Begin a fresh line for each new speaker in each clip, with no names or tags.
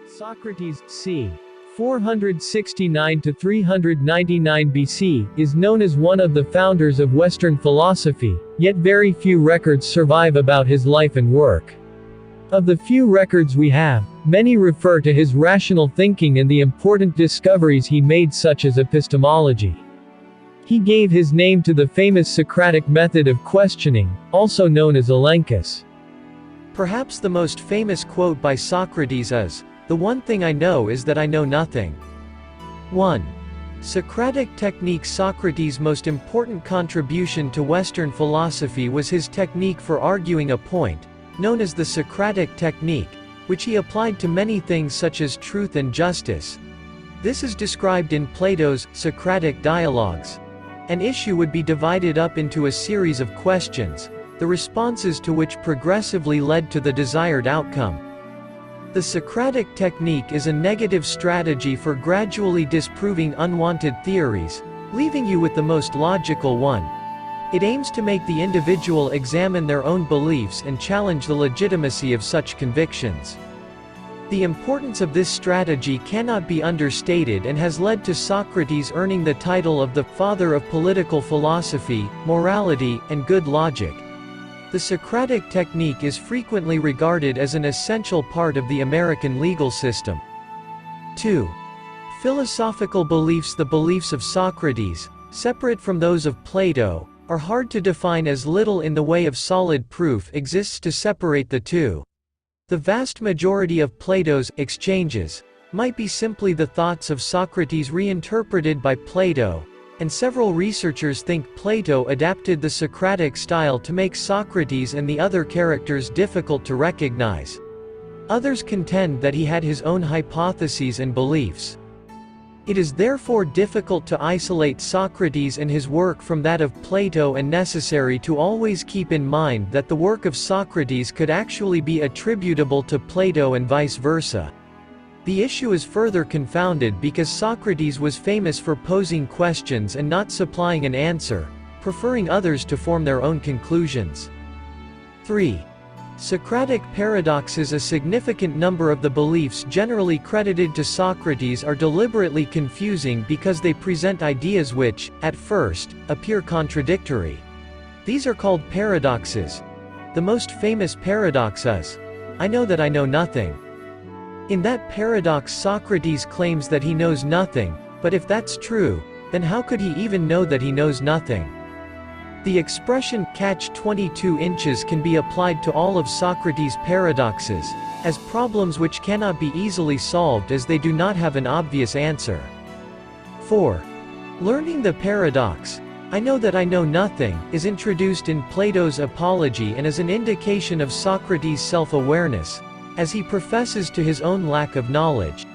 Socrates, c. 469 to 399 BC, is known as one of the founders of Western philosophy, yet very few records survive about his life and work. Of the few records we have, many refer to his rational thinking and the important discoveries he made, such as epistemology. He gave his name to the famous Socratic method of questioning, also known as elenchus.
Perhaps the most famous quote by Socrates is, "The one thing I know is that I know nothing." 1. Socratic technique. Socrates' most important contribution to Western philosophy was his technique for arguing a point, known as the Socratic technique, which he applied to many things such as truth and justice. This is described in Plato's Socratic dialogues. An issue would be divided up into a series of questions, the responses to which progressively led to the desired outcome. The Socratic technique is a negative strategy for gradually disproving unwanted theories, leaving you with the most logical one. It aims to make the individual examine their own beliefs and challenge the legitimacy of such convictions. The importance of this strategy cannot be understated and has led to Socrates earning the title of the father of political philosophy, morality, and good logic. The Socratic technique is frequently regarded as an essential part of the American legal system. 2. Philosophical beliefs. The beliefs of Socrates, separate from those of Plato, are hard to define as little in the way of solid proof exists to separate the two. The vast majority of Plato's exchanges might be simply the thoughts of Socrates reinterpreted by Plato, and several researchers think Plato adapted the Socratic style to make Socrates and the other characters difficult to recognize. Others contend that he had his own hypotheses and beliefs. It is therefore difficult to isolate Socrates and his work from that of Plato, and necessary to always keep in mind that the work of Socrates could actually be attributable to Plato and vice versa. The issue is further confounded because Socrates was famous for posing questions and not supplying an answer, preferring others to form their own conclusions. 3. Socratic paradoxes. A significant number of the beliefs generally credited to Socrates are deliberately confusing because they present ideas which, at first, appear contradictory. These are called paradoxes. The most famous paradox is, "I know that I know nothing." In that paradox, Socrates claims that he knows nothing, but if that's true, then how could he even know that he knows nothing? The expression "catch 22 inches" can be applied to all of Socrates' paradoxes, as problems which cannot be easily solved as they do not have an obvious answer. 4. Learning the paradox, "I know that I know nothing," is introduced in Plato's Apology and is an indication of Socrates' self-awareness, as he professes to his own lack of knowledge.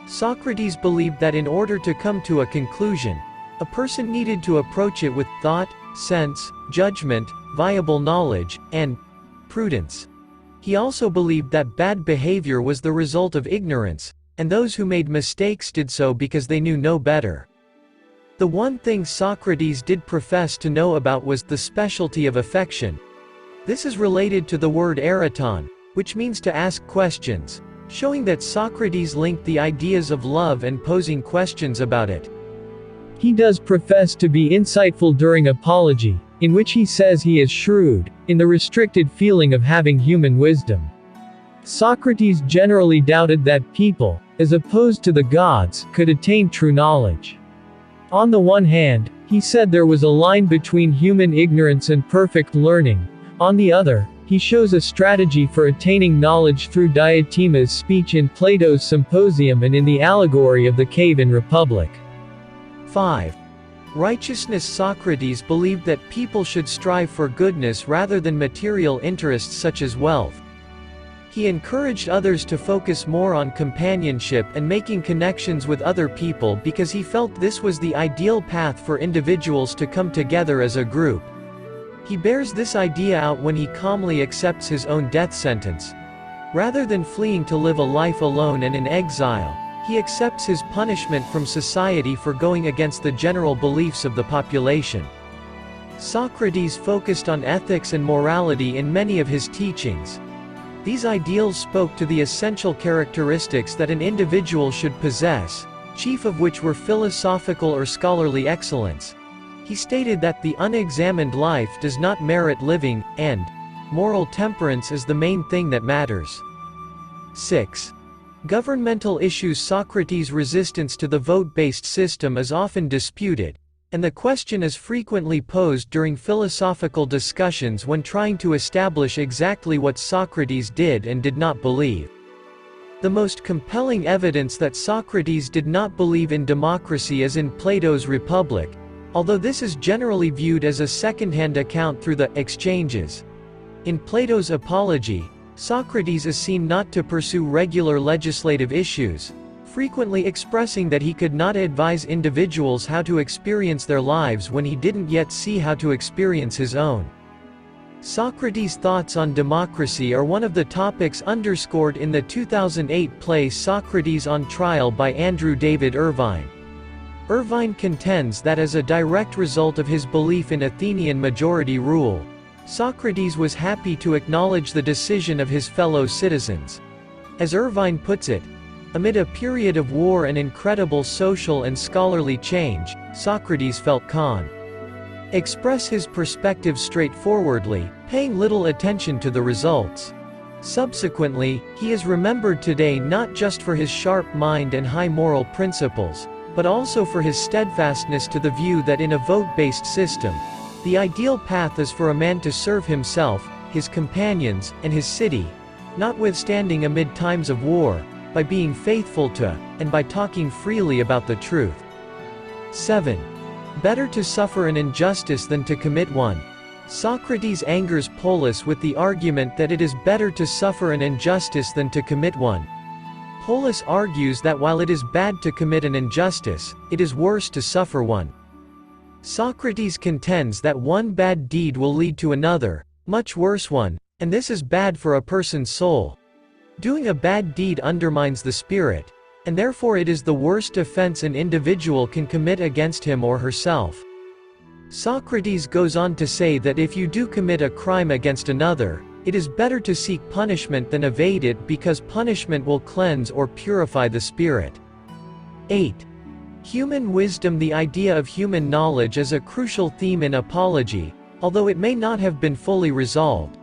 Socrates believed that in order to come to a conclusion, a person needed to approach it with thought, sense, judgment, viable knowledge, and prudence. He also believed that bad behavior was the result of ignorance, and those who made mistakes did so because they knew no better. The one thing Socrates did profess to know about was the specialty of affection. This is related to the word eraton, which means to ask questions, showing that Socrates linked the ideas of love and posing questions about it.
He does profess to be insightful during Apology, in which he says he is shrewd, in the restricted feeling of having human wisdom. Socrates generally doubted that people, as opposed to the gods, could attain true knowledge. On the one hand, he said there was a line between human ignorance and perfect learning. On the other, he shows a strategy for attaining knowledge through Diotima's speech in Plato's Symposium and in the allegory of the cave in Republic.
5. Righteousness. Socrates believed that people should strive for goodness rather than material interests such as wealth. He encouraged others to focus more on companionship and making connections with other people because he felt this was the ideal path for individuals to come together as a group. He bears this idea out when he calmly accepts his own death sentence. Rather than fleeing to live a life alone and in exile, he accepts his punishment from society for going against the general beliefs of the population. Socrates focused on ethics and morality in many of his teachings. These ideals spoke to the essential characteristics that an individual should possess, chief of which were philosophical or scholarly excellence. He stated that the unexamined life does not merit living, and moral temperance is the main thing that matters. 6. Governmental issues. Socrates' resistance to the vote-based system is often disputed, and the question is frequently posed during philosophical discussions when trying to establish exactly what Socrates did and did not believe. The most compelling evidence that Socrates did not believe in democracy is in Plato's Republic, although this is generally viewed as a second-hand account through the exchanges. In Plato's Apology, Socrates is seen not to pursue regular legislative issues, frequently expressing that he could not advise individuals how to experience their lives when he didn't yet see how to experience his own. Socrates' thoughts on democracy are one of the topics underscored in the 2008 play Socrates on Trial by Andrew David Irvine. Irvine contends that as a direct result of his belief in Athenian majority rule, Socrates was happy to acknowledge the decision of his fellow citizens. As Irvine puts it, amid a period of war and incredible social and scholarly change, Socrates felt calm. Express his perspective straightforwardly, paying little attention to the results. Subsequently, he is remembered today not just for his sharp mind and high moral principles, but also for his steadfastness to the view that in a vote-based system, the ideal path is for a man to serve himself, his companions, and his city, notwithstanding amid times of war, by being faithful to, and by talking freely about the truth. 7. Better to suffer an injustice than to commit one. Socrates angers Polus with the argument that it is better to suffer an injustice than to commit one. Polus argues that while it is bad to commit an injustice, it is worse to suffer one. Socrates contends that one bad deed will lead to another, much worse one, and this is bad for a person's soul. Doing a bad deed undermines the spirit, and therefore it is the worst offense an individual can commit against him or herself. Socrates goes on to say that if you do commit a crime against another, it is better to seek punishment than evade it because punishment will cleanse or purify the spirit. 8. Human wisdom. The idea of human knowledge is a crucial theme in Apology, although it may not have been fully resolved.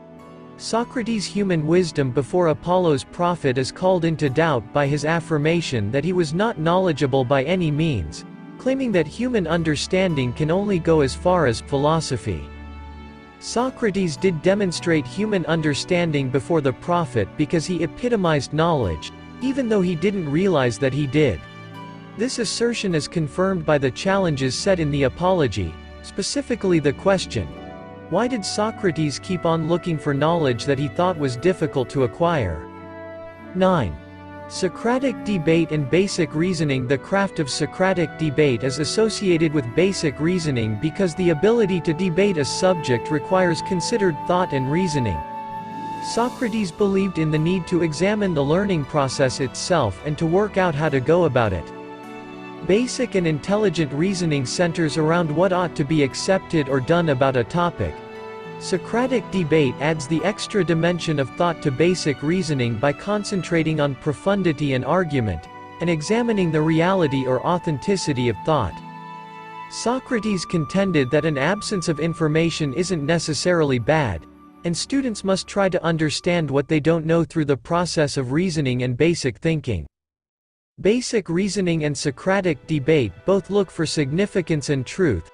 Socrates' human wisdom before Apollo's prophet is called into doubt by his affirmation that he was not knowledgeable by any means, claiming that human understanding can only go as far as philosophy. Socrates did demonstrate human understanding before the prophet because he epitomized knowledge, even though he didn't realize that he did. This assertion is confirmed by the challenges set in the Apology, specifically the question, why did Socrates keep on looking for knowledge that he thought was difficult to acquire? 9. Socratic debate and basic reasoning. The craft of Socratic debate is associated with basic reasoning because the ability to debate a subject requires considered thought and reasoning. Socrates believed in the need to examine the learning process itself and to work out how to go about it. Basic and intelligent reasoning centers around what ought to be accepted or done about a topic. Socratic debate adds the extra dimension of thought to basic reasoning by concentrating on profundity and argument, and examining the reality or authenticity of thought. Socrates contended that an absence of information isn't necessarily bad, and students must try to understand what they don't know through the process of reasoning and basic thinking. Basic reasoning and Socratic debate both look for significance and truth.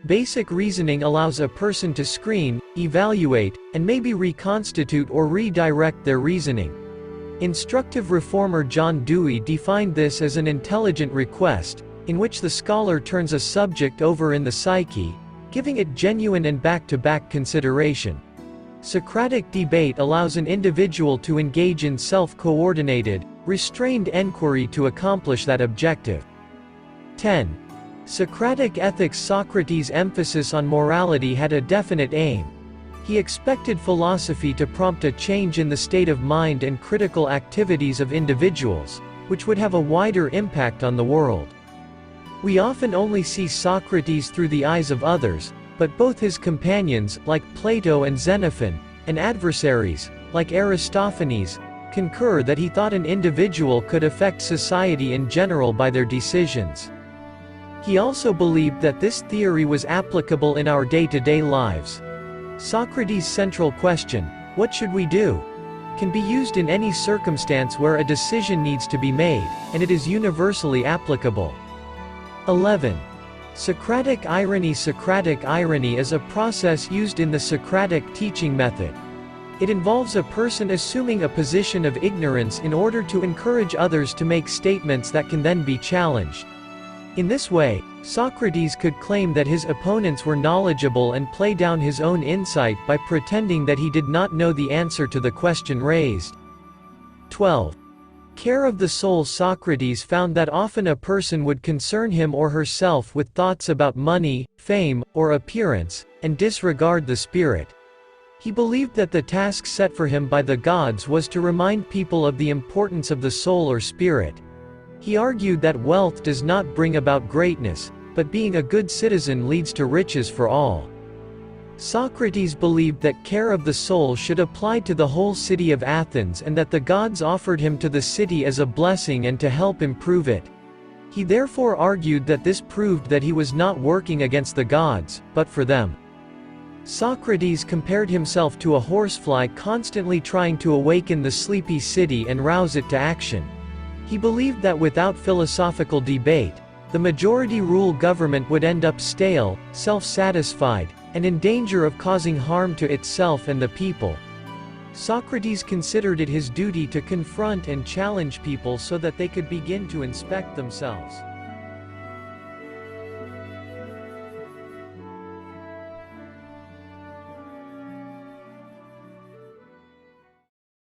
Basic reasoning allows a person to screen, evaluate, and maybe reconstitute or redirect their reasoning. Instructive reformer John Dewey defined this as an intelligent request, in which the scholar turns a subject over in the psyche, giving it genuine and back-to-back consideration. Socratic debate allows an individual to engage in self-coordinated, restrained enquiry to accomplish that objective. 10. Socratic ethics. Socrates' emphasis on morality had a definite aim. He expected philosophy to prompt a change in the state of mind and critical activities of individuals, which would have a wider impact on the world. We often only see Socrates through the eyes of others, but both his companions, like Plato and Xenophon, and adversaries, like Aristophanes, concur that he thought an individual could affect society in general by their decisions. He also believed that this theory was applicable in our day-to-day lives. Socrates' central question, "What should we do?" can be used in any circumstance where a decision needs to be made, and it is universally applicable. 11. Socratic irony. Socratic irony is a process used in the Socratic teaching method. It involves a person assuming a position of ignorance in order to encourage others to make statements that can then be challenged. In this way, Socrates could claim that his opponents were knowledgeable and play down his own insight by pretending that he did not know the answer to the question raised. 12. Care of the soul. Socrates found that often a person would concern him or herself with thoughts about money, fame, or appearance, and disregard the spirit. He believed that the task set for him by the gods was to remind people of the importance of the soul or spirit. He argued that wealth does not bring about greatness, but being a good citizen leads to riches for all. Socrates believed that care of the soul should apply to the whole city of Athens and that the gods offered him to the city as a blessing and to help improve it. He therefore argued that this proved that he was not working against the gods, but for them. Socrates compared himself to a horsefly constantly trying to awaken the sleepy city and rouse it to action. He believed that without philosophical debate, the majority-rule government would end up stale, self-satisfied, and in danger of causing harm to itself and the people. Socrates considered it his duty to confront and challenge people so that they could begin to inspect themselves.